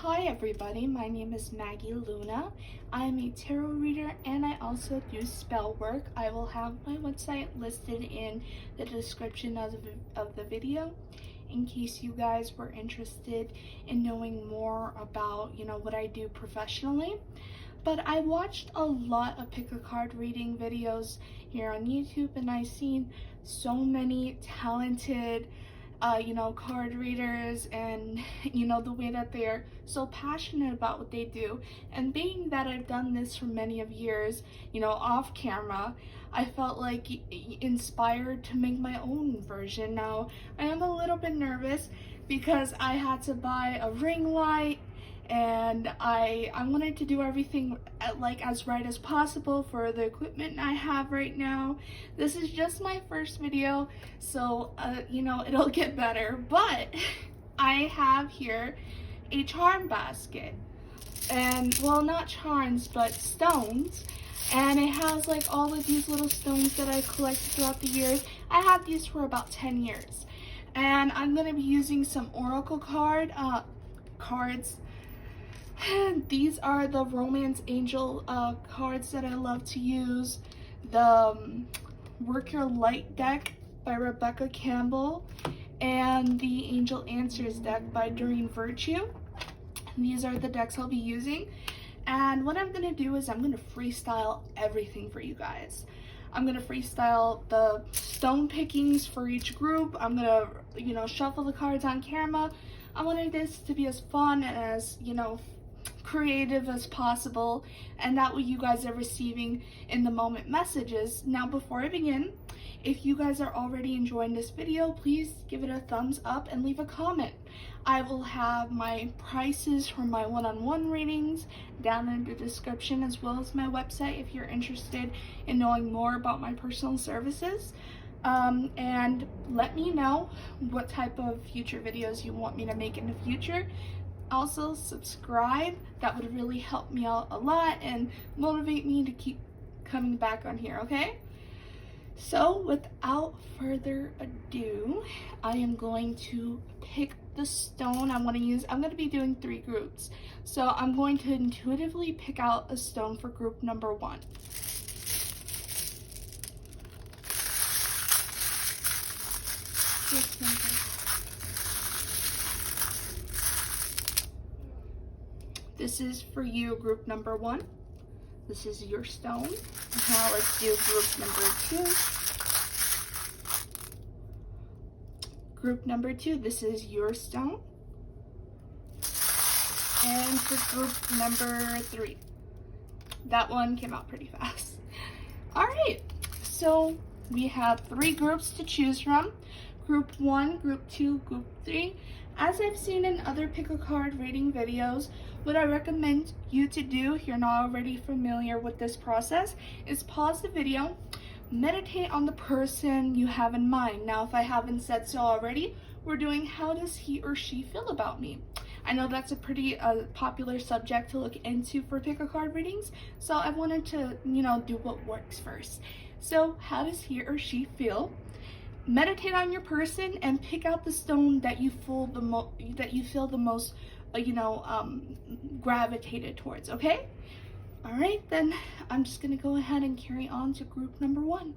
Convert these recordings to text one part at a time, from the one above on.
Hi everybody, my name is Maggie Luna. I am a tarot reader and I also do spell work. I will have my website listed in the description of the video in case you guys were interested in knowing more about, what I do professionally. But I watched a lot of pick a card reading videos here on YouTube and I've seen so many talented card readers and the way that they're so passionate about what they do. And being that I've done this for many of years, off camera, I felt like inspired to make my own version. Now I am a little bit nervous because I had to buy a ring light and I wanted to do everything as right as possible for the equipment I have right now. This is just my first video, so it'll get better, but I have here a charm basket, and well, not charms but stones, and it has all of these little stones that I collected throughout the years. I had these for about 10 years, and I'm going to be using some oracle cards. These are the Romance Angel cards that I love to use. The Work Your Light deck by Rebecca Campbell and the Angel Answers deck by Doreen Virtue. These are the decks I'll be using. And what I'm going to do is I'm going to freestyle everything for you guys. I'm going to freestyle the stone pickings for each group. I'm going to, shuffle the cards on camera. I wanted this to be as fun and as, creative as possible, and that what you guys are receiving in the moment messages. Now, before I begin, if you guys are already enjoying this video, please give it a thumbs up and leave a comment. I will have my prices for my one-on-one readings down in the description, as well as my website if you're interested in knowing more about my personal services. And let me know what type of future videos you want me to make in the future. Also, subscribe. That would really help me out a lot and motivate me to keep coming back on here, okay? So without further ado, I am going to pick the stone I want to use. I'm going to be doing 3 groups. So I'm going to intuitively pick out a stone for group number 1. This is for you, group number 1. This is your stone. Now let's do group number 2. Group number 2, this is your stone. And for group number 3. That one came out pretty fast. Alright, so we have 3 groups to choose from. Group 1, Group 2, Group 3. As I've seen in other pick a card reading videos, what I recommend you to do, if you're not already familiar with this process, is pause the video, meditate on the person you have in mind. Now, if I haven't said so already, we're doing how does he or she feel about me? I know that's a pretty popular subject to look into for pick a card readings, so I wanted to, do what works first. So, how does he or she feel? Meditate on your person and pick out the stone that you feel the most gravitated towards, okay? All right, then I'm just gonna go ahead and carry on to group number 1.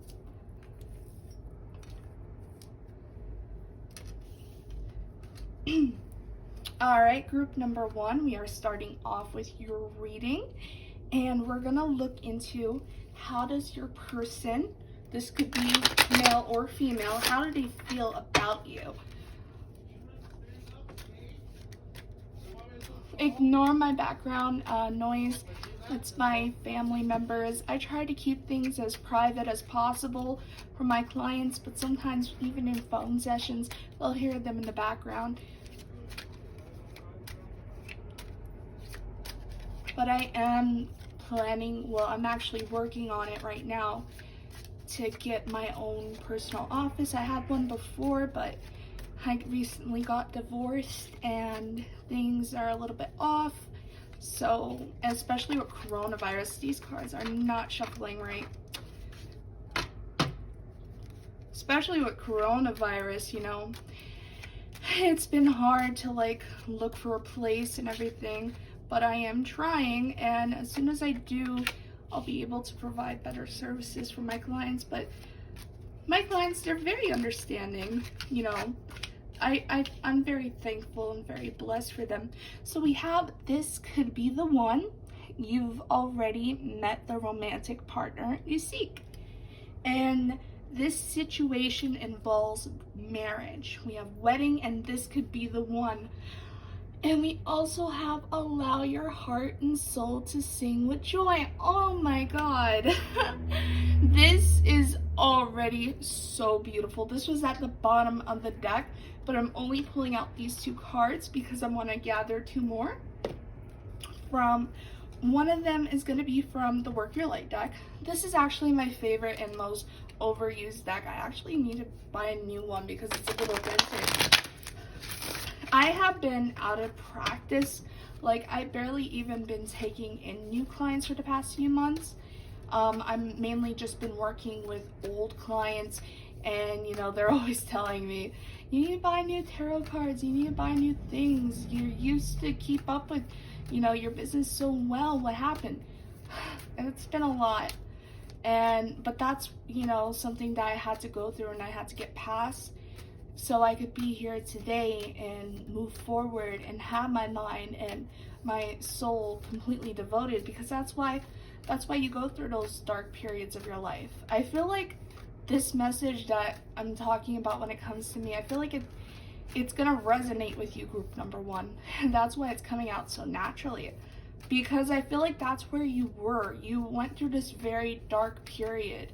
All right, group number 1, we are starting off with your reading, and we're gonna look into how does your person, this could be male or female, how do they feel about you? Ignore my background noise. It's my family members. I try to keep things as private as possible for my clients, but sometimes even in phone sessions, they'll hear them in the background. But I am planning, I'm actually working on it right now to get my own personal office. I had one before, but I recently got divorced and things are a little bit off. So, especially with coronavirus, these cards are not shuffling right. Especially with coronavirus, it's been hard to like look for a place and everything, but I am trying, and as soon as I do, I'll be able to provide better services for my clients. But my clients, they're very understanding, you know. I'm very thankful and very blessed for them. So we have, this could be the one. You've already met the romantic partner you seek. And this situation involves marriage. We have wedding, and this could be the one. And we also have allow your heart and soul to sing with joy. Oh my God. This is already so beautiful. This was at the bottom of the deck, but I'm only pulling out these 2 cards because I want to gather 2 more. One of them is going to be from the Work Your Light deck. This is actually my favorite and most overused deck. I actually need to buy a new one because it's a little vintage. I have been out of practice. Like, I barely even been taking in new clients for the past few months. I'm mainly just been working with old clients, and you know, they're always telling me, you need to buy new tarot cards, you need to buy new things, you used to keep up with, you know, your business so well, what happened? And it's been a lot. But that's, you know, something that I had to go through and I had to get past, so I could be here today and move forward and have my mind and my soul completely devoted, because that's why you go through those dark periods of your life. I feel like this message that I'm talking about when it comes to me, I feel like it's gonna resonate with you, group number 1. And that's why it's coming out so naturally, because I feel like that's where you were. You went through this very dark period.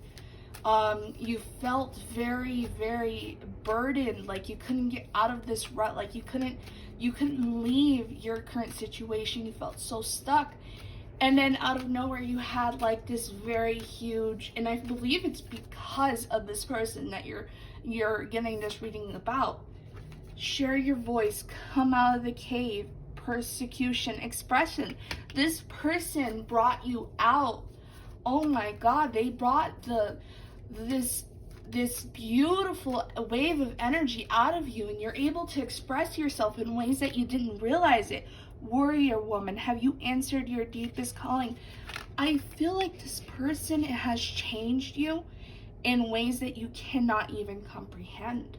You felt very, very burdened, like you couldn't get out of this rut, like you couldn't leave your current situation. You felt so stuck. And then out of nowhere, you had like this very huge, and I believe it's because of this person that you're getting this reading about. Share your voice, come out of the cave, persecution, expression. This person brought you out. Oh my God, they brought this beautiful wave of energy out of you, and you're able to express yourself in ways that you didn't realize it. Warrior woman, have you answered your deepest calling? I feel like this person has changed you in ways that you cannot even comprehend.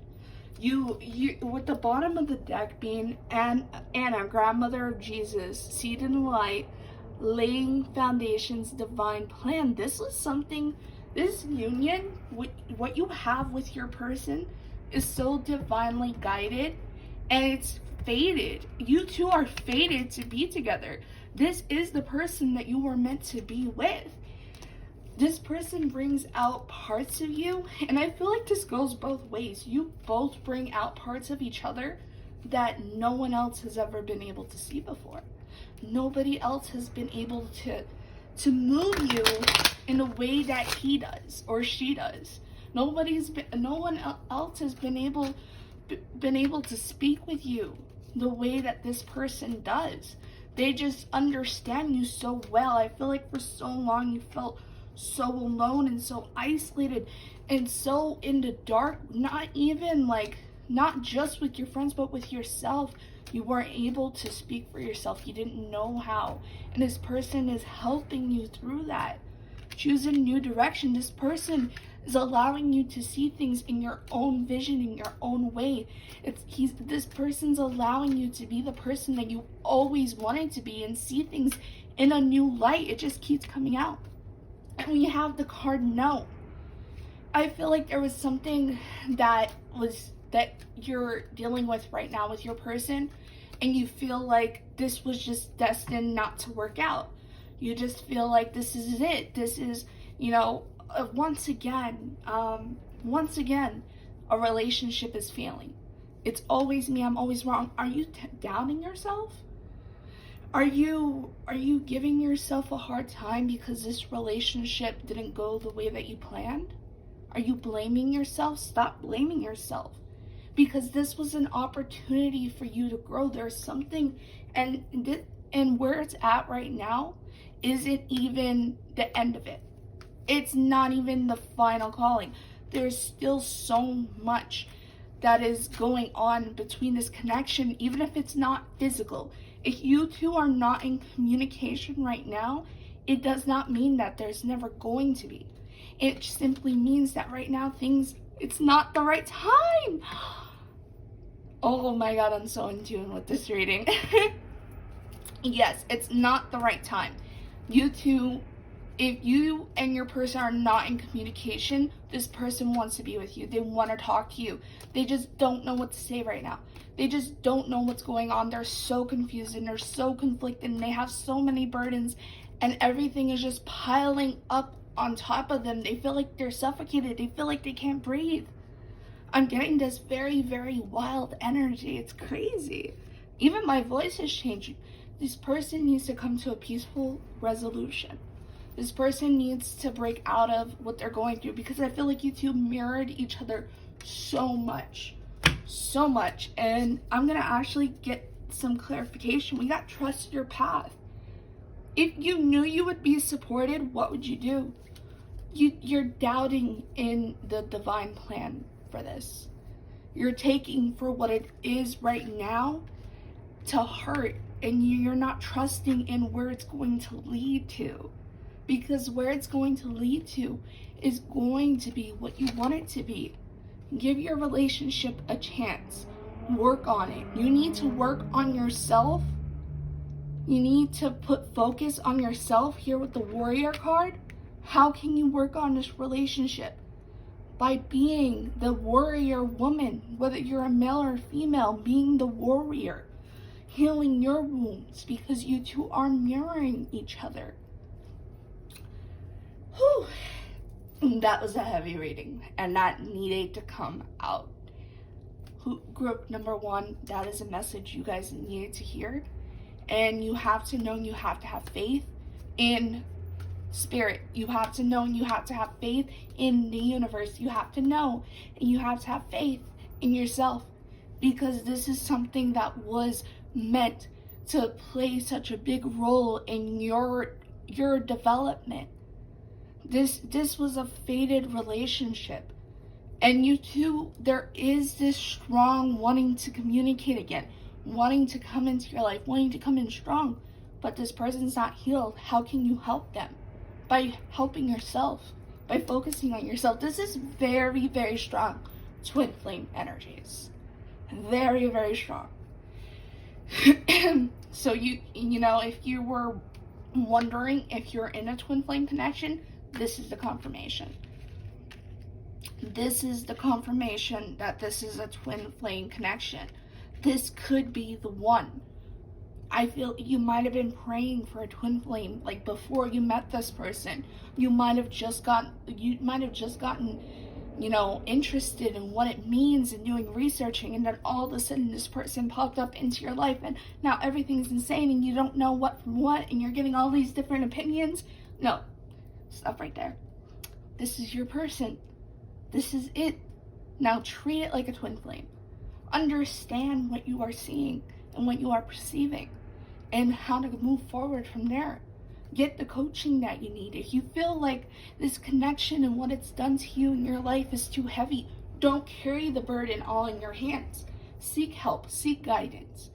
You with the bottom of the deck being Anna, grandmother of Jesus, seed in the light, laying foundations, divine plan. This was something, this union, what you have with your person is so divinely guided, and it's fated. You two are fated to be together. This is the person that you were meant to be with. This person brings out parts of you, and I feel like this goes both ways. You both bring out parts of each other that no one else has ever been able to see before. Nobody else has been able to move you in a way that he does or she does. No one else has been able to speak with you the way that this person does. They just understand you so well. I feel like for so long you felt so alone and so isolated and so in the dark, not just with your friends, but with yourself. You weren't able to speak for yourself. You didn't know how. And this person is helping you through that. Choose a new direction. This person is allowing you to see things in your own vision, in your own way. This person's allowing you to be the person that you always wanted to be and see things in a new light. It just keeps coming out. And when you have the card No, I feel like there was something that you're dealing with right now with your person, and you feel like this was just destined not to work out. You just feel like this is it. This is, once again, a relationship is failing. It's always me, I'm always wrong. Are you doubting yourself? Are you giving yourself a hard time because this relationship didn't go the way that you planned? Are you blaming yourself? Stop blaming yourself, because this was an opportunity for you to grow. There's something, and where it's at right now isn't even the end of it. It's not even the final calling. There's still so much that is going on between this connection, even if it's not physical. If you two are not in communication right now, it does not mean that there's never going to be. It simply means that right now it's not the right time. Oh my God, I'm so in tune with this reading. Yes, it's not the right time. You two, if you and your person are not in communication, this person wants to be with you. They want to talk to you. They just don't know what to say right now. They just don't know what's going on. They're so confused and they're so conflicted and they have so many burdens and everything is just piling up on top of them. They feel like they're suffocated. They feel like they can't breathe. I'm getting this very, very wild energy. It's crazy. Even my voice is changing. This person needs to come to a peaceful resolution. This person needs to break out of what they're going through, because I feel like you two mirrored each other so much. And I'm going to actually get some clarification. We got trust your path. If you knew you would be supported, what would you do? You're doubting in the divine plan for this. You're taking for what it is right now to hurt, and you're not trusting in where it's going to lead to. Because where it's going to lead to is going to be what you want it to be. Give your relationship a chance. Work on it. You need to work on yourself. You need to put focus on yourself here with the Warrior card. How can you work on this relationship? By being the warrior woman, whether you're a male or female, being the warrior, healing your wounds, because you two are mirroring each other. Whew. That was a heavy reading, and that needed to come out. Group number 1, that is a message you guys needed to hear. And you have to know, you have to have faith in spirit. You have to know, and you have to have faith in the universe. You have to know, and you have to have faith in yourself, because this is something that was meant to play such a big role in your development. This was a fated relationship, and you two, there is this strong wanting to communicate again, wanting to come into your life, wanting to come in strong, but this person's not healed. How can you help them? By helping yourself, by focusing on yourself. This is very, very strong twin flame energies. Very, very strong. So you know, if you were wondering if you're in a twin flame connection, this is the confirmation. This is the confirmation that this is a twin flame connection. This could be the one. I feel you might have been praying for a twin flame, like before you met this person. You might have just gotten, you know, interested in what it means and doing researching, and then all of a sudden this person popped up into your life, and now everything's insane and you don't know what from what, and you're getting all these different opinions. No, stop right there. This is your person. This is it. Now treat it like a twin flame. Understand what you are seeing and what you are perceiving, and how to move forward from there. Get the coaching that you need. If you feel like this connection and what it's done to you in your life is too heavy, don't carry the burden all in your hands. Seek help, seek guidance.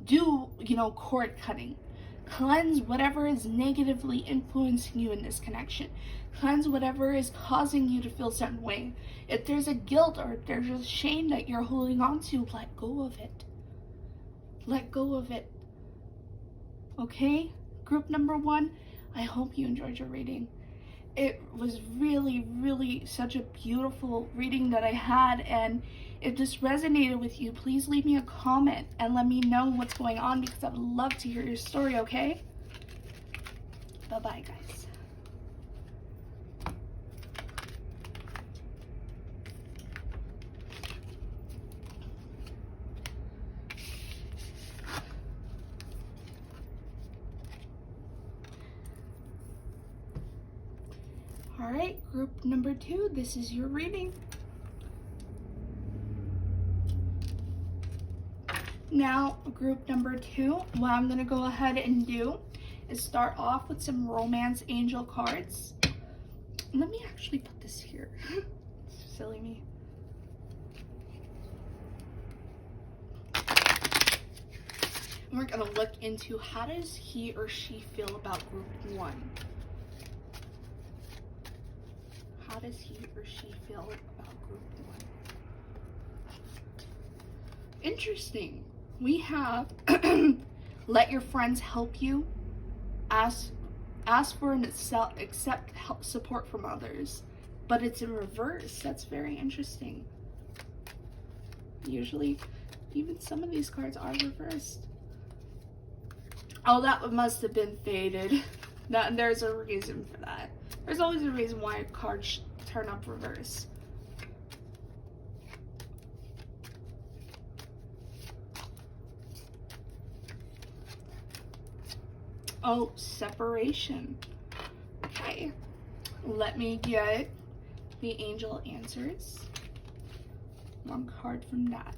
Do, cord cutting. Cleanse whatever is negatively influencing you in this connection. Cleanse whatever is causing you to feel certain way. If there's a guilt or if there's a shame that you're holding on to, let go of it. Let go of it. Okay? Group number 1, I hope you enjoyed your reading. It was really, really such a beautiful reading that I had, and if this resonated with you, please leave me a comment and let me know what's going on, because I would love to hear your story, okay? Bye-bye, guys. Alright, group number 2, this is your reading. Now, group number 2, what I'm going to go ahead and do is start off with some romance angel cards. Let me actually put this here. Silly me. And we're gonna look into how does he or she feel about group 1? How does he or she feel about group 1? Interesting. We have let your friends help you, ask for and accept help, support from others, but it's in reverse. That's very interesting. Usually, even some of these cards are reversed. Oh, that must have been faded. There's a reason for that. There's always a reason why cards turn up reverse. Oh, separation. Okay. Let me get the angel answers. One card from that.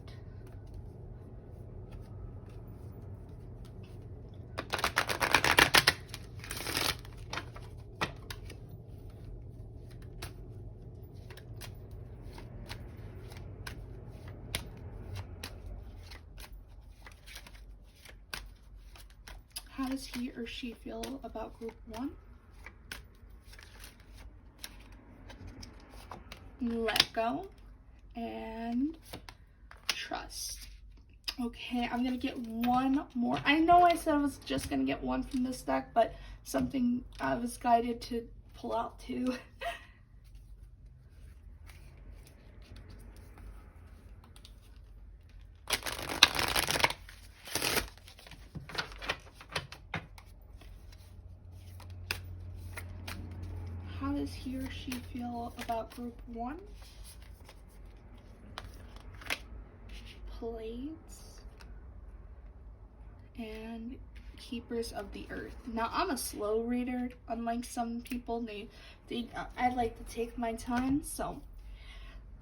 How does he or she feel about group 1? Let go and trust. Okay, I'm gonna get one more. I know I said I was just gonna get one from this deck, but something I was guided to pull out two. How does he or she feel about group 1? Plates and Keepers of the Earth. Now, I'm a slow reader, unlike some people. I like to take my time, so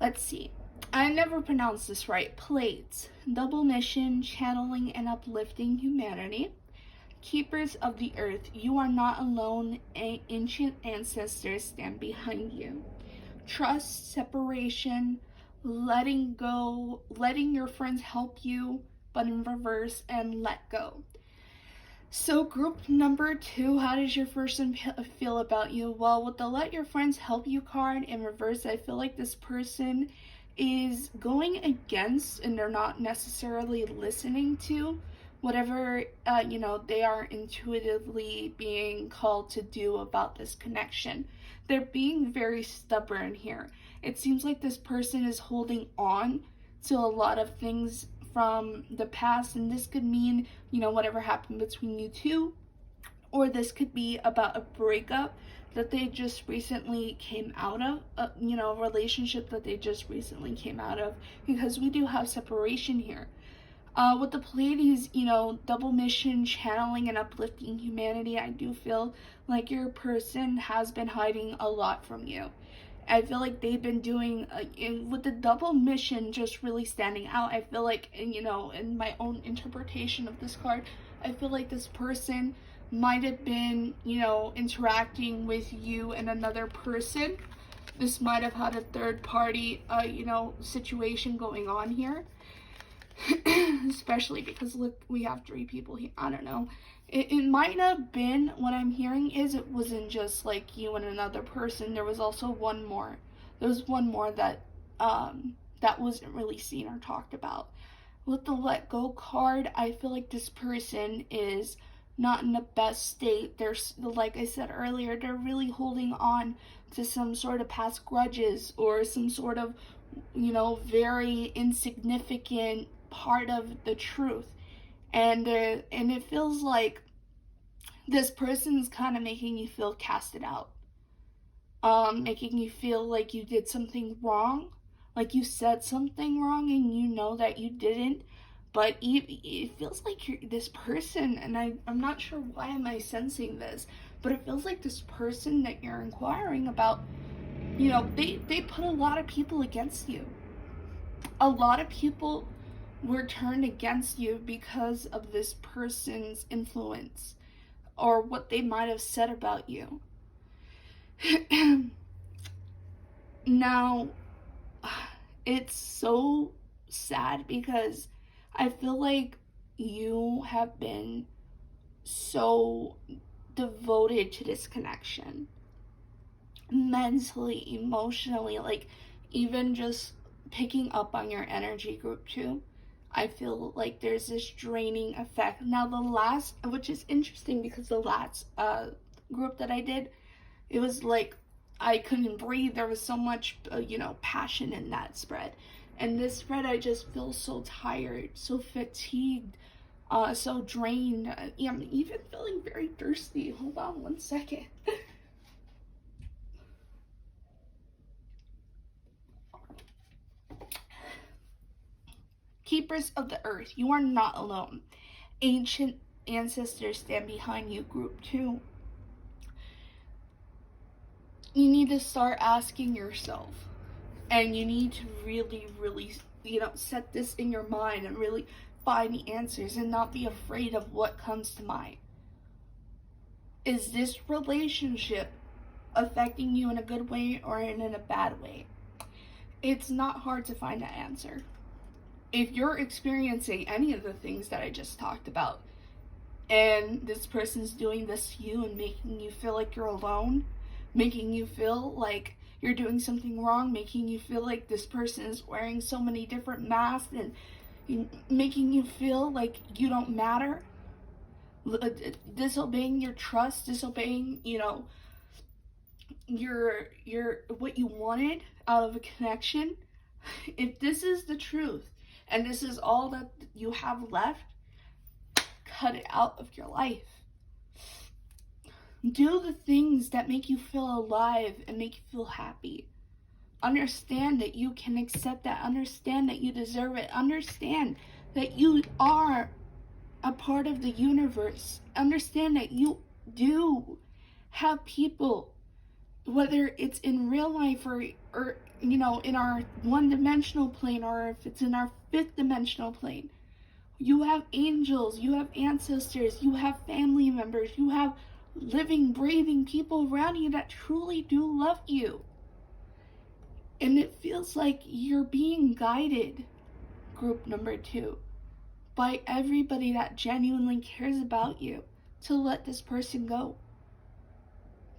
let's see. I never pronounced this right. Plates, double mission, channeling and uplifting humanity. Keepers of the Earth, you are not alone. Ancient ancestors stand behind you. Trust, separation, letting go, letting your friends help you, but in reverse, and let go. So group number 2, how does your person feel about you? Well, with the let your friends help you card in reverse, I feel like this person is going against, and they're not necessarily listening to whatever they are intuitively being called to do about this connection. They're being very stubborn here. It seems like this person is holding on to a lot of things from the past, and this could mean whatever happened between you two, or this could be about a breakup that they just recently came out of, a relationship that they just recently came out of, because we do have separation here. With the Pleiades, double mission, channeling and uplifting humanity, I do feel like your person has been hiding a lot from you. I feel like they've been doing, with the double mission just really standing out, I feel like, in my own interpretation of this card, I feel like this person might have been, interacting with you and another person. This might have had a third party, situation going on here. Especially because look, we have 3 people here. I don't know. It might have been, what I'm hearing is it wasn't just like you and another person. There was also one more. There was one more that that wasn't really seen or talked about. With the let go card, I feel like this person is not in the best state. They're, like I said earlier, they're really holding on to some sort of past grudges or some sort of, very insignificant part of the truth, and it feels like this person's kind of making you feel casted out, making you feel like you did something wrong, like you said something wrong and you know that you didn't, but it feels like this person, and I'm not sure why am I sensing this, but it feels like this person that you're inquiring about, they put a lot of people against you. A lot of people were turned against you because of this person's influence or what they might have said about you. Now, it's so sad because I feel like you have been so devoted to this connection, mentally, emotionally, like even just picking up on your energy, group 2. I feel like there's this draining effect. Now the last, which is interesting because the last group that I did, it was like I couldn't breathe. There was so much, passion in that spread. And this spread, I just feel so tired, so fatigued, so drained. I'm even feeling very thirsty. Hold on one second. Keepers of the earth, you are not alone. Ancient ancestors stand behind you, group 2. You need to start asking yourself, and you need to really, really, set this in your mind and really find the answers and not be afraid of what comes to mind. Is this relationship affecting you in a good way or in a bad way? It's not hard to find that answer. If you're experiencing any of the things that I just talked about, and this person's doing this to you and making you feel like you're alone, making you feel like you're doing something wrong, making you feel like this person is wearing so many different masks and making you feel like you don't matter, disobeying your trust, disobeying, your what you wanted out of a connection. If this is the truth and this is all that you have left, cut it out of your life. Do the things that make you feel alive and make you feel happy. Understand that you can accept that. Understand that you deserve it. Understand that you are a part of the universe. Understand that you do have people, whether it's in real life or in our one-dimensional plane, or if it's in our fifth-dimensional plane. You have angels, you have ancestors, you have family members, you have living, breathing people around you that truly do love you. And it feels like you're being guided, group number 2, by everybody that genuinely cares about you to let this person go.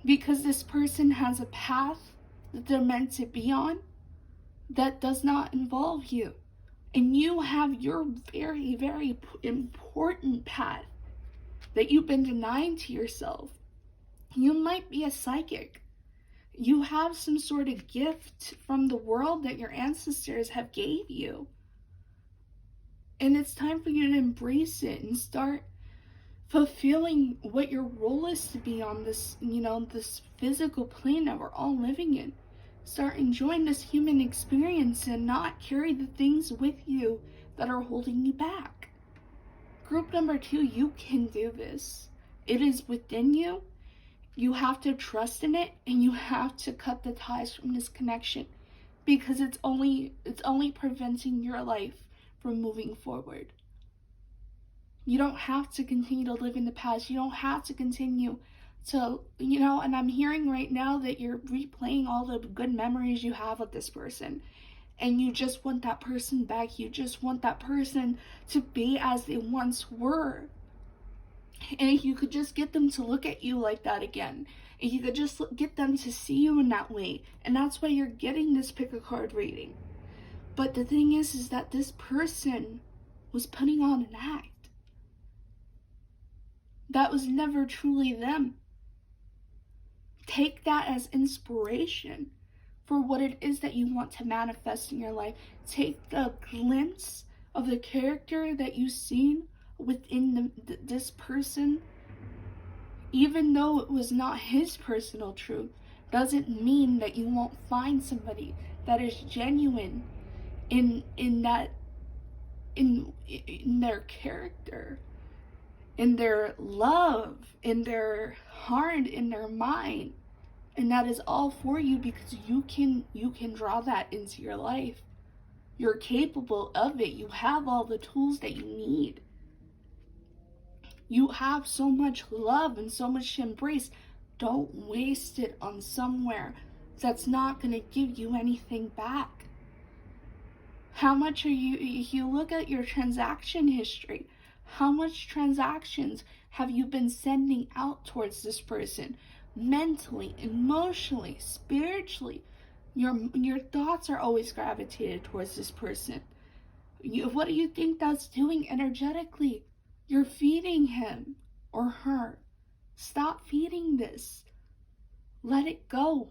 Because this person has a path that they're meant to be on that does not involve you. And you have your very, very important path that you've been denying to yourself. You might be a psychic. You have some sort of gift from the world that your ancestors have gave you. And it's time for you to embrace it and start fulfilling what your role is to be on this, this physical plane that we're all living in. Start enjoying this human experience and not carry the things with you that are holding you back. Group number 2, you can do this. It is within you. You have to trust in it, and you have to cut the ties from this connection, because it's only preventing your life from moving forward. You don't have to continue to live in the past. You don't have to continue to, and I'm hearing right now that you're replaying all the good memories you have with this person. And you just want that person back. You just want that person to be as they once were. And if you could just get them to look at you like that again, if you could just get them to see you in that way, and that's why you're getting this pick a card reading. But the thing is that this person was putting on an act. That was never truly them. Take that as inspiration for what it is that you want to manifest in your life. Take the glimpse of the character that you've seen within this person, even though it was not his personal truth, doesn't mean that you won't find somebody that is genuine in their character, in their love, in their heart, in their mind. And that is all for you, because you can draw that into your life. You're capable of it. You have all the tools that you need. You have so much love and so much to embrace. Don't waste it on somewhere that's not going to give you anything back. How much are you, if you look at your transaction history, How much transactions have you been sending out towards this person? Mentally, emotionally, spiritually. Your thoughts are always gravitated towards this person. What do you think that's doing energetically? You're feeding him or her. Stop feeding this. Let it go.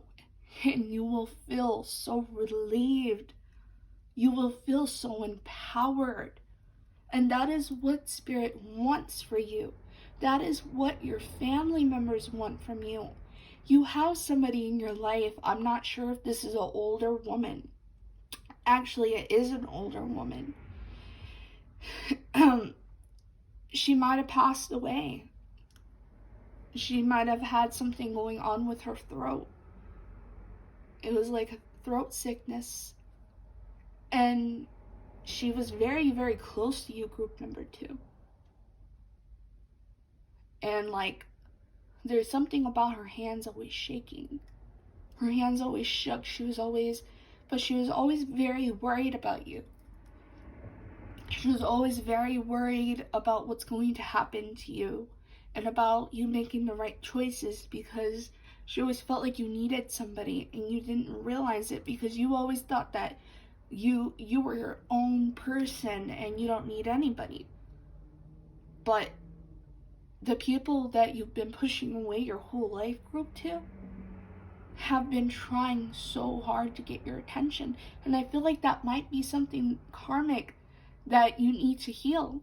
And you will feel so relieved. You will feel so empowered. And that is what Spirit wants for you. That is what your family members want from you. You have somebody in your life. I'm not sure if this is an older woman. Actually, it is an older woman. She might have passed away. She might have had something going on with her throat. It was like a throat sickness. And she was very, very close to you, group number 2. And like, there's something about her hands always shaking. Her hands always shook. She was always very worried about you. She was always very worried about what's going to happen to you and about you making the right choices, because she always felt like you needed somebody and you didn't realize it because you always thought that you were your own person and you don't need anybody. But the people that you've been pushing away your whole life, group 2, have been trying so hard to get your attention. And I feel like that might be something karmic that you need to heal.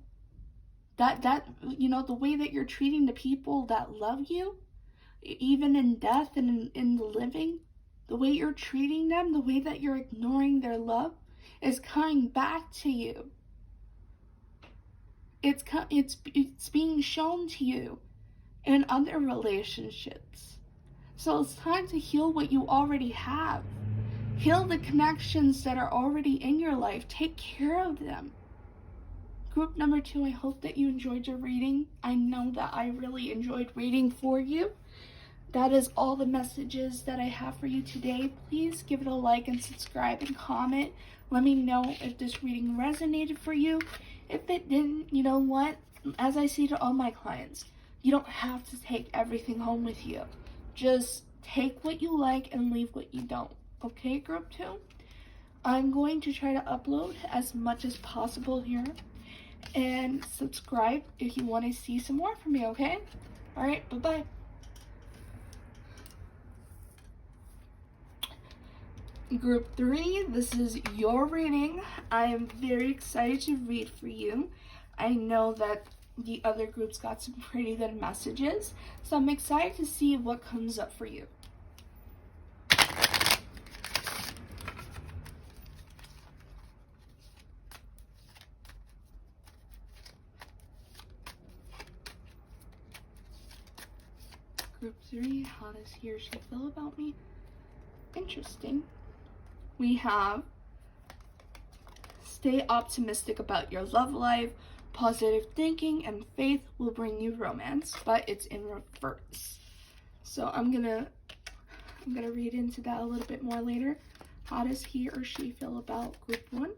That the way that you're treating the people that love you, even in death and in the living, the way you're treating them, the way that you're ignoring their love, is coming back to you. It's being shown to you in other relationships. So it's time to heal what you already have. Heal the connections that are already in your life. Take care of them. Group number 2, I hope that you enjoyed your reading. I know that I really enjoyed reading for you. That is all the messages that I have for you today. Please give it a like and subscribe and comment. Let me know if this reading resonated for you. If it didn't, you know what? As I say to all my clients, you don't have to take everything home with you. Just take what you like and leave what you don't. Okay, group 2? I'm going to try to upload as much as possible here. And subscribe if you want to see some more from me, okay? Alright, bye-bye. Group 3, this is your reading. I am very excited to read for you. I know that the other groups got some pretty good messages, so I'm excited to see what comes up for you. Group 3, how does he or she feel about me? Interesting. We have stay optimistic about your love life. Positive thinking and faith will bring you romance, but it's in reverse. So I'm gonna read into that a little bit more later. How does he or she feel about group 1?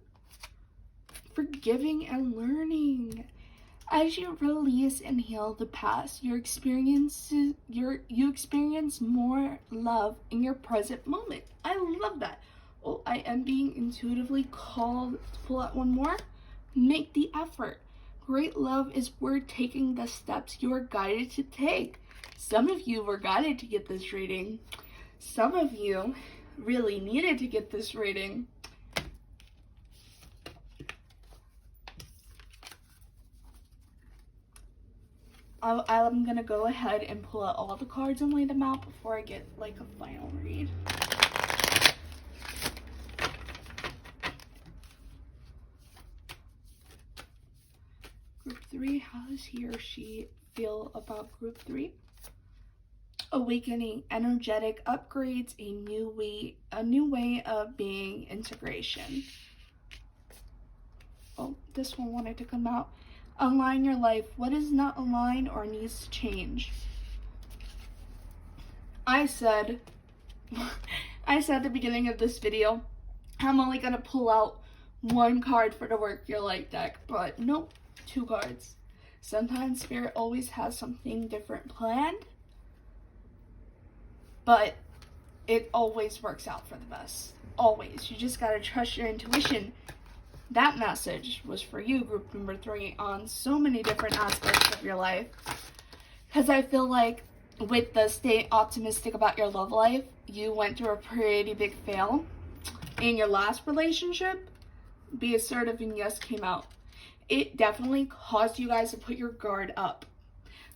Forgiving and learning. As you release and heal the past, you experience more love in your present moment. I love that. Oh, I am being intuitively called to pull out one more. Make the effort. Great love is worth taking the steps you are guided to take. Some of you were guided to get this reading. Some of you really needed to get this reading. I'm gonna go ahead and pull out all the cards and lay them out before I get like a final read. Group 3, how does he or she feel about group 3? Awakening, energetic upgrades, a new way of being, integration. Oh, this one wanted to come out. Align your life. What is not aligned or needs to change? I said at the beginning of this video, I'm only gonna pull out one card for the Work Your Light deck, but nope, 2 cards. Sometimes Spirit always has something different planned, but it always works out for the best. Always. You just gotta trust your intuition. That message was for you, group number 3, on so many different aspects of your life. Because I feel like with the stay optimistic about your love life, you went through a pretty big fail in your last relationship. Be assertive and yes came out. It definitely caused you guys to put your guard up.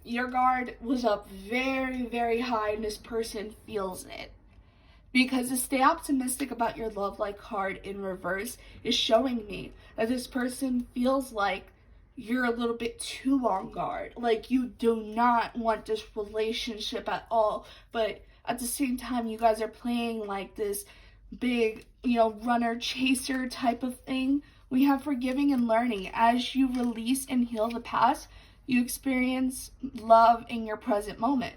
Your guard was up very, very high, and this person feels it. Because the stay optimistic about your love life card in reverse is showing me that this person feels like you're a little bit too on guard. Like you do not want this relationship at all. But at the same time, you guys are playing like this big, runner chaser type of thing. We have forgiving and learning. As you release and heal the past, you experience love in your present moment.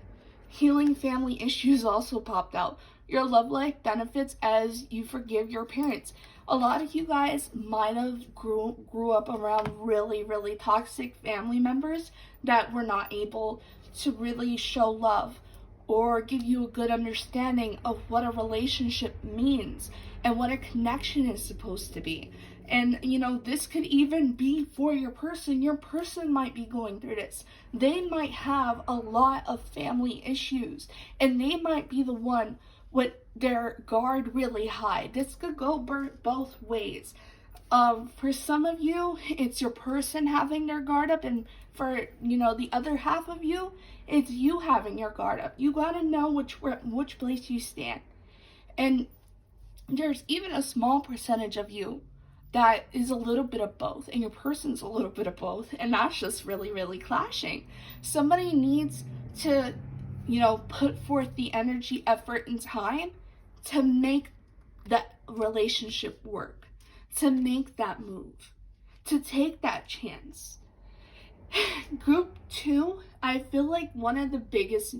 Healing family issues also popped out. Your love life benefits as you forgive your parents. A lot of you guys might have grew up around really, really toxic family members that were not able to really show love or give you a good understanding of what a relationship means and what a connection is supposed to be. And, this could even be for your person. Your person might be going through this. They might have a lot of family issues, and they might be the one with their guard really high. This could go both ways. For some of you, it's your person having their guard up, and for, the other half of you, it's you having your guard up. You gotta know which place you stand. And there's even a small percentage of you that is a little bit of both, and your person's a little bit of both, and that's just really, really clashing. Somebody needs to, put forth the energy, effort, and time to make that relationship work, to make that move, to take that chance. Group 2, I feel like one of the biggest,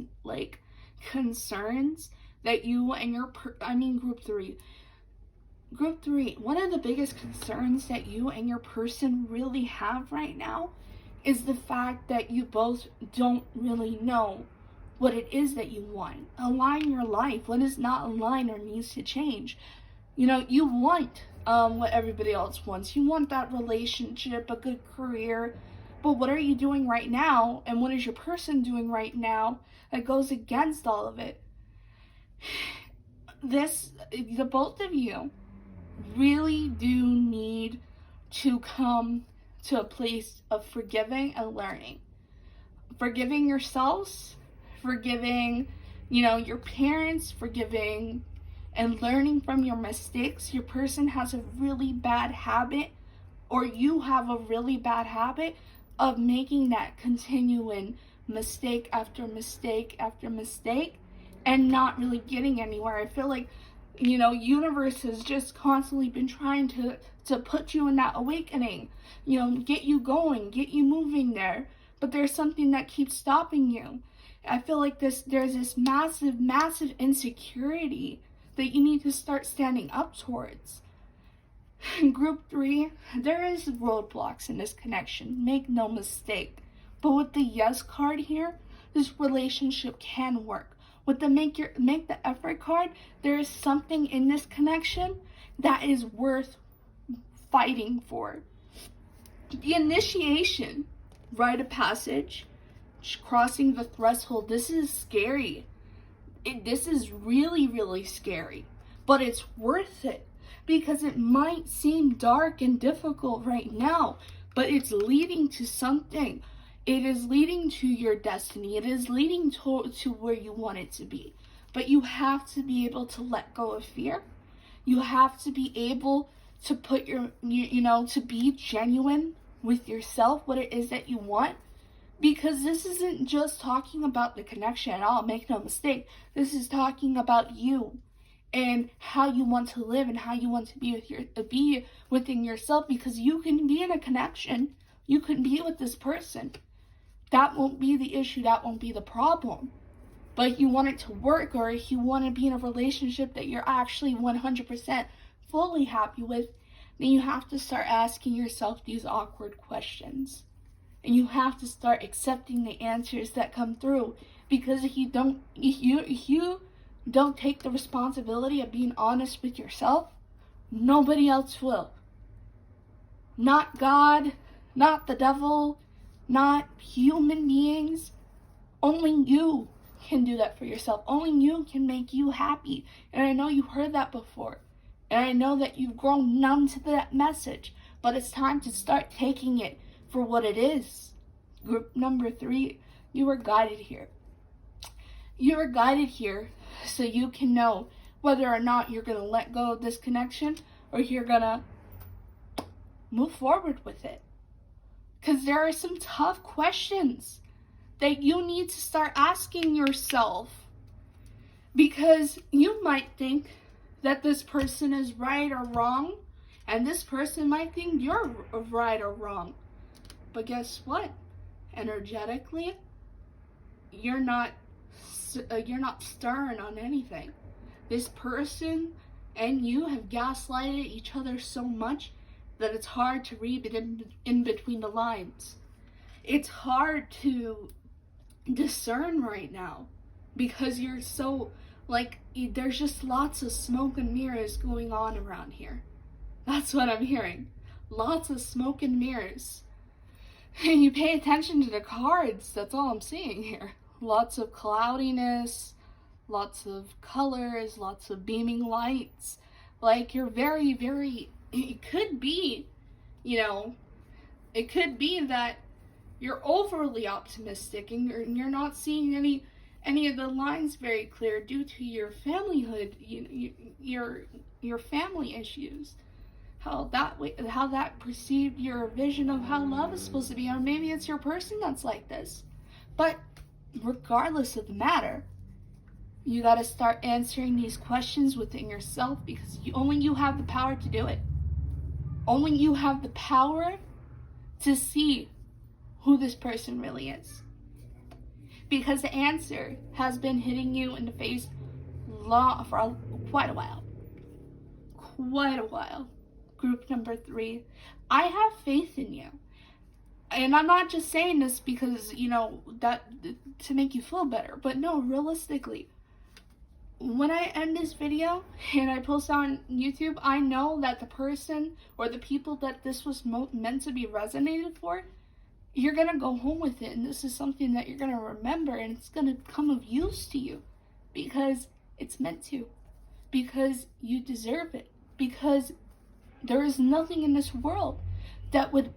concerns that you and Group 3, one of the biggest concerns that you and your person really have right now is the fact that you both don't really know what it is that you want. Align your life. What is not aligned or needs to change? You want what everybody else wants. You want that relationship, a good career. But what are you doing right now? And what is your person doing right now that goes against all of it? The both of you really do need to come to a place of forgiving and learning. Forgiving yourselves, forgiving, your parents, forgiving and learning from your mistakes. Your person has a really bad habit, or you have a really bad habit of making that continuing mistake after mistake after mistake and not really getting anywhere. I feel like universe has just constantly been trying to put you in that awakening, get you going, get you moving there, but there's something that keeps stopping you. I feel like there's this massive, massive insecurity that you need to start standing up towards. Group 3, there is roadblocks in this connection, make no mistake, but with the yes card here, this relationship can work. With the make the effort card, there is something in this connection that is worth fighting for. The initiation, rite of passage, crossing the threshold, this is scary. This is really, really scary, but it's worth it because it might seem dark and difficult right now, but it's leading to something. It is leading to your destiny. It is leading to where you want it to be. But you have to be able to let go of fear. You have to be able to put to be genuine with yourself, what it is that you want. Because this isn't just talking about the connection at all, make no mistake. This is talking about you and how you want to live and how you want to be within yourself, because you can be in a connection. You can be with this person. That won't be the issue. That won't be the problem. But if you want it to work, or if you want to be in a relationship that you're actually 100% fully happy with, then you have to start asking yourself these awkward questions. and you have to start accepting the answers that come through. Because if you don't take the responsibility of being honest with yourself, nobody else will. Not God, not the devil, not human beings. Only you can do that for yourself. Only you can make you happy. And I know you've heard that before. And I know that you've grown numb to that message. But it's time to start taking it for what it is. Group number 3, you were guided here. You were guided here so you can know whether or not you're going to let go of this connection or you're going to move forward with it. Because there are some tough questions that you need to start asking yourself. Because you might think that this person is right or wrong, and this person might think you're right or wrong. But guess what? Energetically, you're not stern on anything. This person and you have gaslighted each other so much that it's hard to read it in between the lines. It's hard to discern right now because you're so, there's just lots of smoke and mirrors going on around here. That's what I'm hearing. Lots of smoke and mirrors. And you pay attention to the cards, that's all I'm seeing here. Lots of cloudiness, lots of colors, lots of beaming lights. You're very, very, it could be, it could be that you're overly optimistic and you're not seeing any of the lines very clear due to your familyhood, your family issues. How that perceived your vision of how love is supposed to be, or maybe it's your person that's like this. But regardless of the matter, you got to start answering these questions within yourself, because only you have the power to do it. Only you have the power to see who this person really is. Because the answer has been hitting you in the face for quite a while. Group number 3, I have faith in you. And I'm not just saying this because, that to make you feel better. But no, realistically, when I end this video and I post on YouTube, I know that the person or the people that this was meant to be resonated for, you're going to go home with it. And this is something that you're going to remember, and it's going to come of use to you because it's meant to. Because you deserve it. Because there is nothing in this world that would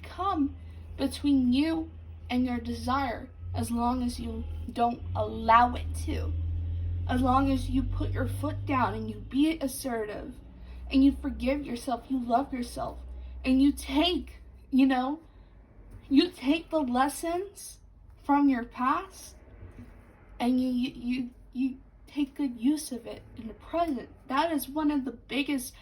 come between you and your desire, as long as you don't allow it to. As long as you put your foot down and you be assertive and you forgive yourself, you love yourself, and you take the lessons from your past and you take good use of it in the present. That is one of the biggest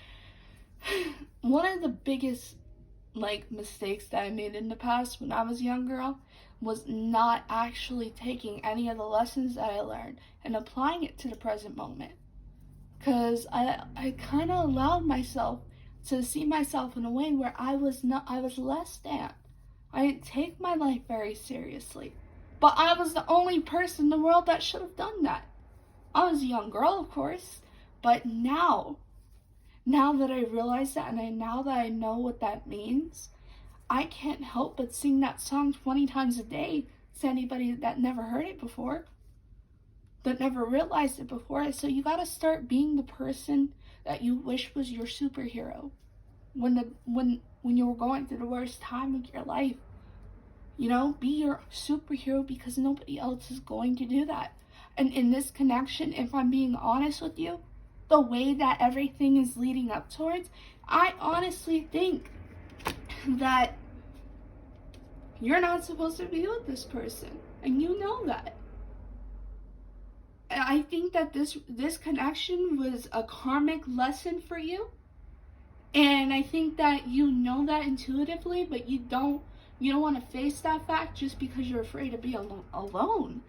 mistakes that I made in the past when I was a young girl, was not actually taking any of the lessons that I learned and applying it to the present moment. Because I kind of allowed myself to see myself in a way where I was less than. I didn't take my life very seriously. But I was the only person in the world that should have done that. I was a young girl, of course, but now that I realize that, and now that I know what that means, I can't help but sing that song 20 times a day to anybody that never heard it before, that never realized it before. So you gotta start being the person that you wish was your superhero when you were going through the worst time of your life. Be your superhero, because nobody else is going to do that. And in this connection, if I'm being honest with you, the way that everything is leading up towards, I honestly think that you're not supposed to be with this person, and you know that. And I think that this connection was a karmic lesson for you, and I think that you know that intuitively, but you don't want to face that fact just because you're afraid to be alone.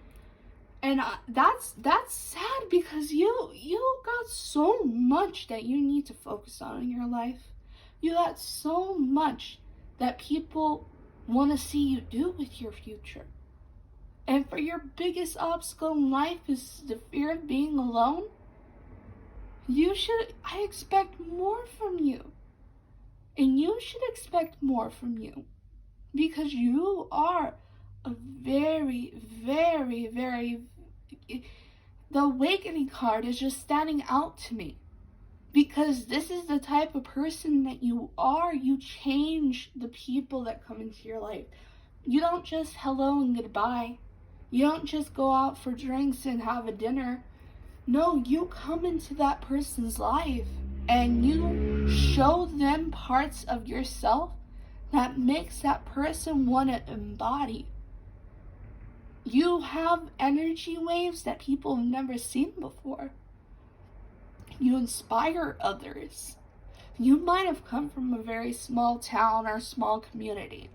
And that's sad, because you got so much that you need to focus on in your life. You got so much that people want to see you do with your future. And for your biggest obstacle in life is the fear of being alone, I expect more from you. And you should expect more from you. Because you are a very, very, very, the awakening card is just standing out to me. Because this is the type of person that you are. You change the people that come into your life. You don't just hello and goodbye. You don't just go out for drinks and have a dinner. No, you come into that person's life and you show them parts of yourself that makes that person want to embody. You have energy waves that people have never seen before. You inspire others. You might have come from a very small town or small community,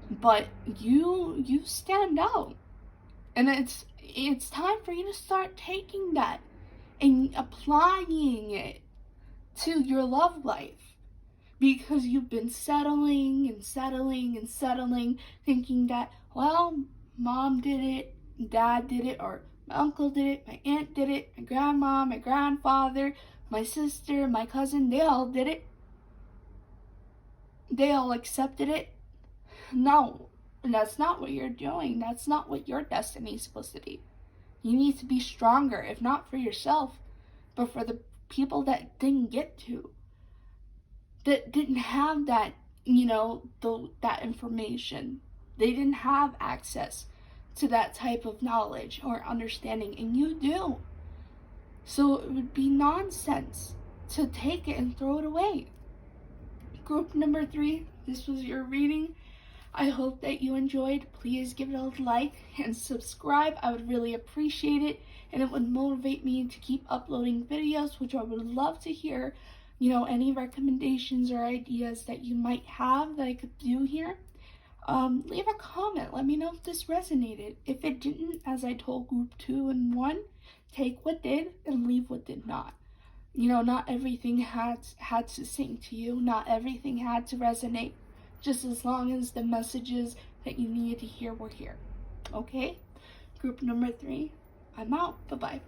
but you stand out. And it's time for you to start taking that and applying it to your love life. Because you've been settling, thinking that, well, mom did it, dad did it, or my uncle did it, my aunt did it, my grandma, my grandfather, my sister, my cousin, they all did it. They all accepted it. No, that's not what you're doing. That's not what your destiny is supposed to be. You need to be stronger, if not for yourself, but for the people that didn't get to. That didn't have that, that information. They didn't have access to that type of knowledge or understanding, and you do. So it would be nonsense to take it and throw it away. Group number 3, this was your reading. I hope that you enjoyed. Please give it a like and subscribe. I would really appreciate it, and it would motivate me to keep uploading videos, which I would love to hear. Any recommendations or ideas that you might have that I could do here. Leave a comment. Let me know if this resonated. If it didn't, as I told group 2 and 1, take what did and leave what did not. Not everything had to sink to you. Not everything had to resonate. Just as long as the messages that you needed to hear were here. Okay? Group number 3, I'm out. Bye-bye.